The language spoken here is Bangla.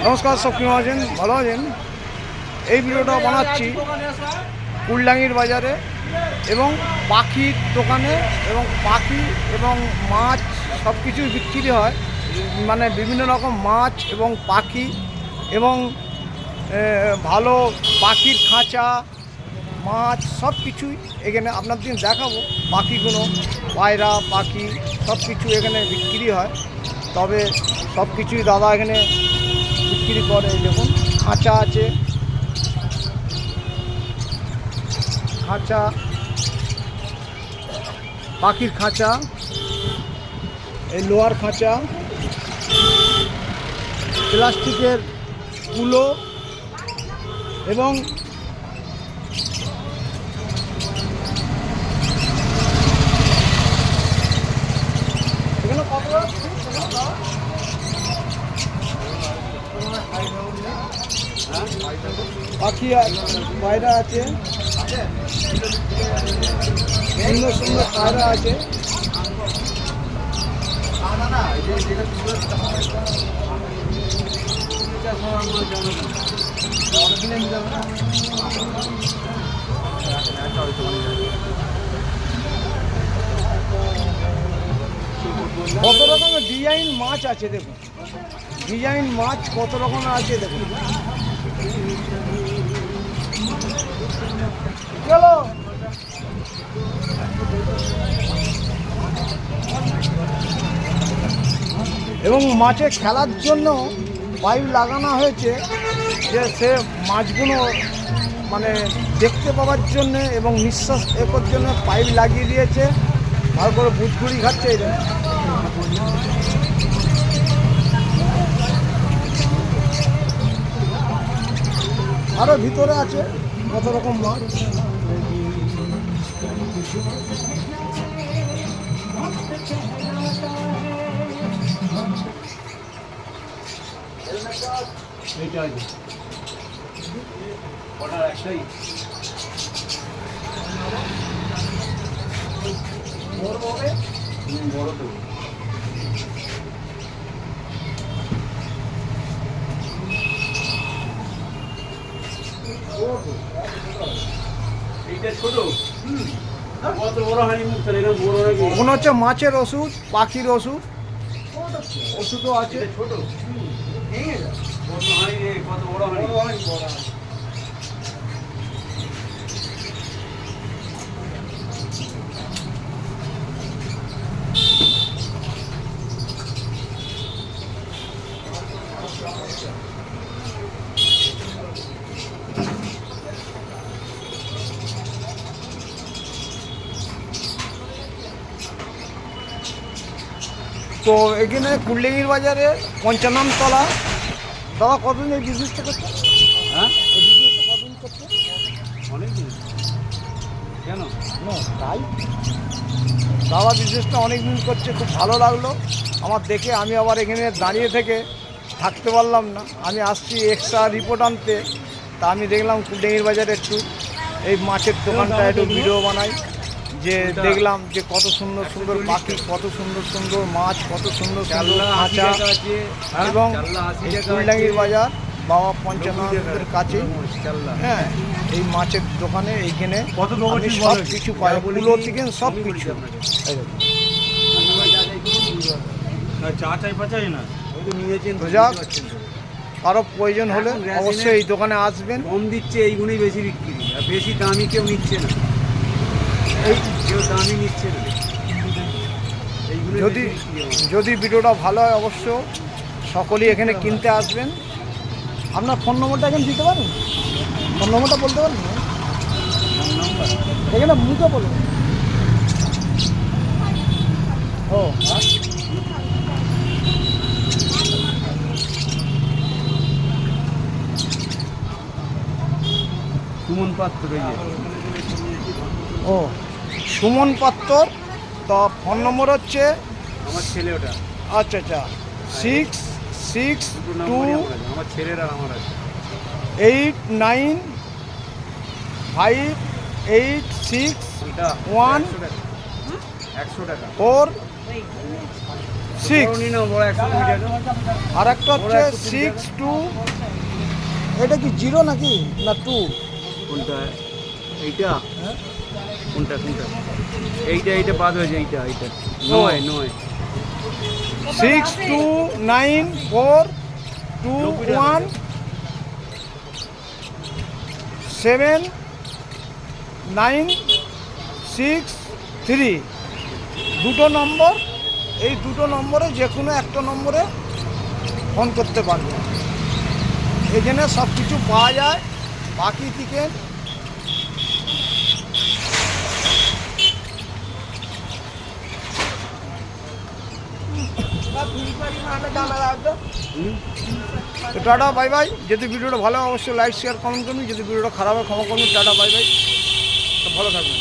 নমস্কার, সব কেমন আছেন? ভালো আছেন? এই ভিডিওটা বানাচ্ছি কুলডাঙ্গির বাজারে এবং পাখির দোকানে, এবং পাখি এবং মাছ সব কিছুই বিক্রি হয়। মানে বিভিন্ন রকম মাছ এবং পাখি এবং ভালো পাখির খাঁচা, মাছ সব কিছুই এখানে আপনাদের দেখাবো। পাখিগুলো, পায়রা পাখি সব কিছু এখানে বিক্রি হয়। তবে সব কিছুই দাদা এখানে বিক্রি করে। দেখুন, খাঁচা আছে, খাঁচা, পাখির খাঁচা, এই লোহার খাঁচা, প্লাস্টিকের কুলো এবং এগুলো কত পাখি পায়রা আছে, সুন্দর সুন্দর পায়রা আছে। কত রকমের ডিজাইন মাছ আছে, দেখুন ডিজাইন মাছ কত রকমের আছে দেখুন। চলো, এবং মাছে খেলার জন্য পাইপ লাগানো হয়েছে, যে সে মাছগুলো মানে দেখতে পাওয়ার জন্যে এবং নিঃশ্বাস একর জন্য পাইপ লাগিয়ে দিয়েছে। ভালো করে বুটগুড়ি খাচ্ছে এটা। আরও ভিতরে আছে কত রকম মাছ। এইটা আছে অর্ডার একটাই বড় হবে, বড় তো এইটা ছোট। কত বড় হাঁড়ি মুখ চলে, এটা বড় হয়ে গেছে। মনে হচ্ছে মাছের ওষুধ, পাখির ওষুধ, ওষুধও আছে। ছোট কত হাঁড়ি রে, কত বড় হাঁড়ি, বড় তো এখানে কুলডাঙ্গির বাজারে 55 তলা। দাদা কতদিন এই বিজনেসটা করছে? হ্যাঁ, এই বিজনেসটা কতদিন করছে? অনেক দিন। কেন? তাই দাদা বিজনেসটা অনেক দিন করছে। খুব ভালো লাগলো আমার দেখে। আমি আবার এখানে দাঁড়িয়ে থেকে থাকতে পারলাম না, আমি আসছি এক্সট্রা রিপোর্ট আনতে। তা আমি দেখলাম কুলডাঙ্গির বাজারে একটু এই মাছের দোকানটা একটু ভিডিও বানাই, যে দেখলাম যে কত সুন্দর সুন্দর পাখি, কত সুন্দর সুন্দর মাছ, কত সুন্দর সুন্দর খাঁচা। এবং কুলডাঙ্গির বাজার বাবা পঞ্চানন্দের কাছে, হ্যাঁ, এই মাছের দোকানে এইখানে আমি সব কিছু পাই, কুলো থেকে সব কিছু। কারো প্রয়োজন হলে অবশ্যই এই দোকানে আসবেন। কম দিচ্ছে এইগুলোই বেশি বিক্রি, আর বেশি দামি কেউ নিচ্ছে না, কেউ দামি নিচ্ছে না। যদি ভিডিওটা ভালো হয় অবশ্য সকলেই এখানে কিনতে আসবেন। আপনার ফোন নম্বরটা এখানে দিতে পারেন? ফোন নম্বরটা বলতে পারেন? এখানে মুখে বলুন। ও সুমন পাত্র। ও সুমন পাত্র। তো ফোন নম্বর হচ্ছে আমার ছেলে ওটা। আচ্ছা আচ্ছা, 6662 আমার ছেলের আর আমার আছে 895861 100 টাকা 4 6 বড় নিয়ে নাও, বড় 120 টাকা। আর একটা হচ্ছে 6 2, এটা কি 0 নাকি না 2? কোনটা এইটা? হ্যাঁ কোনটা কোনটা? এইটা বাদ হয়েছে, এইটা 9 6 2 9 4 2 1 7 9 6 3, দুটো নম্বর। এই দুটো নম্বরে যে কোনো একটা নম্বরে ফোন করতে পারবে। এখানে সব কিছু পাওয়া যায়। বাকি থেকে তো টাটা বাই বাই। যদি ভিডিওটা ভালো হয় অবশ্যই লাইক শেয়ার কমেন্ট করুন, যদি ভিডিওটা খারাপ হয় ক্ষমা করুন। টাটা বাই বাই, তো ভালো থাকবেন।